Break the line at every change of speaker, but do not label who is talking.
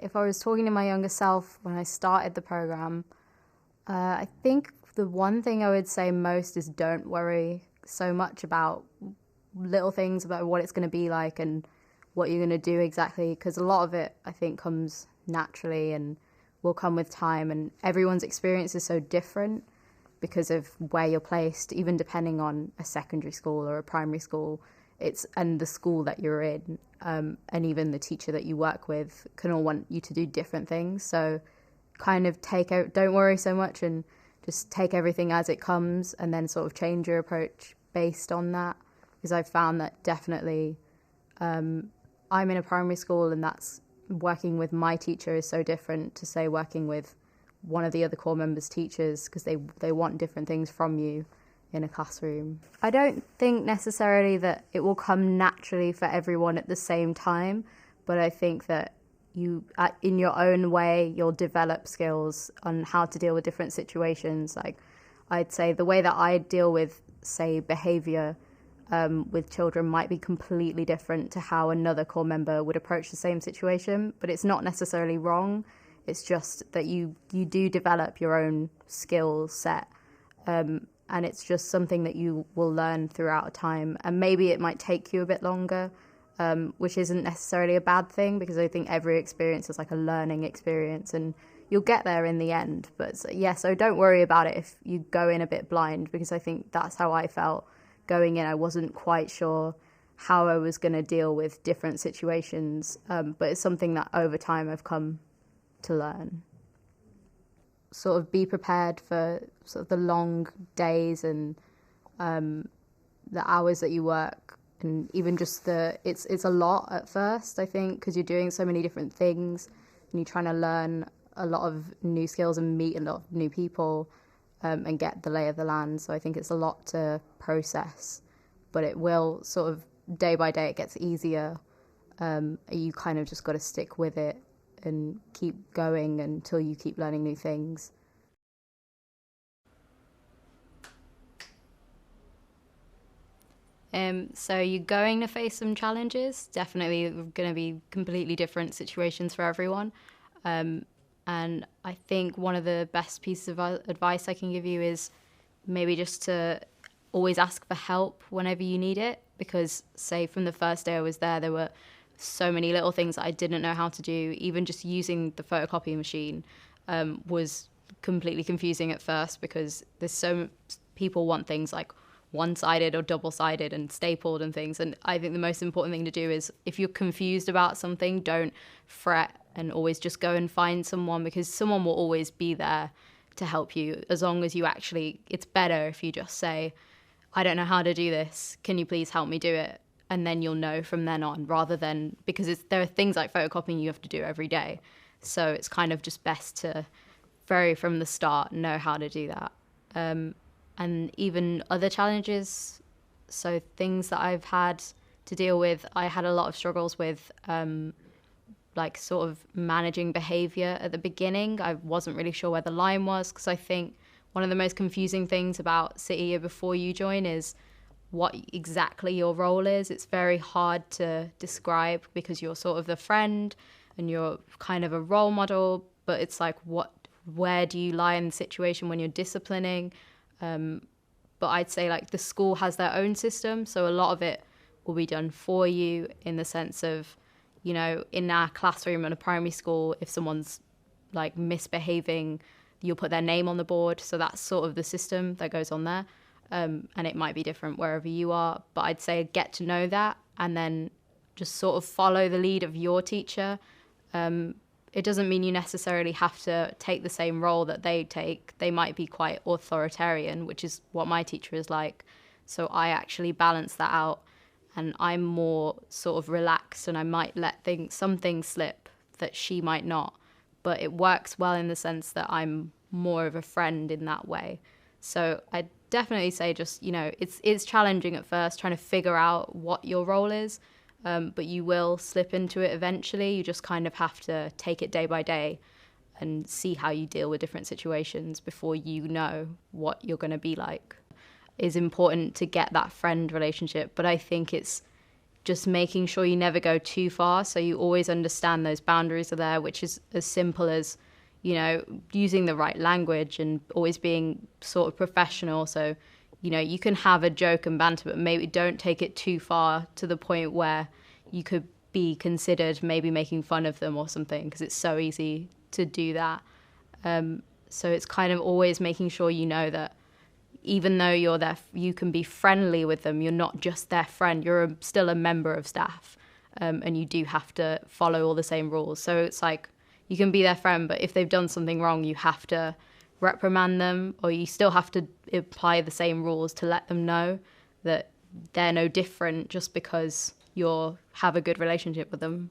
If I was talking to my younger self when I started the program, I think the one thing I would say most is don't worry so much about little things, about what it's going to be like and what you're going to do exactly, because a lot of it, I think, comes naturally and will come with time, and everyone's experience is so different because of where you're placed, even depending on a secondary school or a primary school. And the school that you're in, and even the teacher that you work with can all want you to do different things. So kind of don't worry so much and just take everything as it comes, and then sort of change your approach based on that. Because I've found that definitely, I'm in a primary school, and that's working with my teacher is so different to, say, working with one of the other core members' teachers, because they want different things from you in a classroom. I don't think necessarily that it will come naturally for everyone at the same time, but I think that you, in your own way, you'll develop skills on how to deal with different situations. Like, I'd say the way that I deal with, say, behaviour with children might be completely different to how another core member would approach the same situation, but it's not necessarily wrong. It's just that you do develop your own skill set, and it's just something that you will learn throughout time. And maybe it might take you a bit longer, which isn't necessarily a bad thing, because I think every experience is like a learning experience, and you'll get there in the end. But yeah, so don't worry about it if you go in a bit blind, because I think that's how I felt going in. I wasn't quite sure how I was going to deal with different situations, but it's something that over time I've come to learn. Sort of be prepared for sort of the long days and the hours that you work, and even just it's a lot at first, I think, because you're doing so many different things and you're trying to learn a lot of new skills and meet a lot of new people, and get the lay of the land. So I think it's a lot to process, but it will sort of day by day it gets easier. You kind of just got to stick with it and keep going until you keep learning new things. So you're going to face some challenges. Definitely going to be completely different situations for everyone. And I think one of the best pieces of advice I can give you is maybe just to always ask for help whenever you need it. Because, say, from the first day I was there were so many little things that I didn't know how to do. Even just using the photocopy machine was completely confusing at first, because people want things like one-sided or double-sided and stapled and things. And I think the most important thing to do is, if you're confused about something, don't fret and always just go and find someone, because someone will always be there to help you, as long as you actually, it's better if you just say, I don't know how to do this, can you please help me do it? And then you'll know from then on, rather than, because there are things like photocopying you have to do every day. So it's kind of just best to, very from the start, know how to do that. And even other challenges, so things that I've had to deal with, I had a lot of struggles with, like sort of managing behavior at the beginning. I wasn't really sure where the line was, because I think one of the most confusing things about City Year before you join is what exactly your role is. It's very hard to describe, because you're sort of the friend and you're kind of a role model, but it's like, where do you lie in the situation when you're disciplining? But I'd say, like, the school has their own system, so a lot of it will be done for you, in the sense of, you know, in our classroom in a primary school, if someone's like misbehaving, you'll put their name on the board. So that's sort of the system that goes on there. And it might be different wherever you are, but I'd say get to know that, and then just sort of follow the lead of your teacher. It doesn't mean you necessarily have to take the same role that they take. They might be quite authoritarian, which is what my teacher is like. So I actually balance that out, and I'm more sort of relaxed, and I might let some things slip that she might not. But it works well in the sense that I'm more of a friend in that way. So I'd definitely say, just, you know, it's challenging at first trying to figure out what your role is, but you will slip into it eventually. You just kind of have to take it day by day and see how you deal with different situations before you know what you're going to be like. It's important to get that friend relationship, but I think it's just making sure you never go too far. So you always understand those boundaries are there, which is as simple as, using the right language and always being sort of professional. So, you can have a joke and banter, but maybe don't take it too far to the point where you could be considered maybe making fun of them or something, because it's so easy to do that. So it's kind of always making sure that even though you're there, you can be friendly with them. You're not just their friend. You're still a member of staff, and you do have to follow all the same rules. So it's like you can be their friend, but if they've done something wrong, you have to reprimand them, or you still have to apply the same rules to let them know that they're no different just because you have a good relationship with them.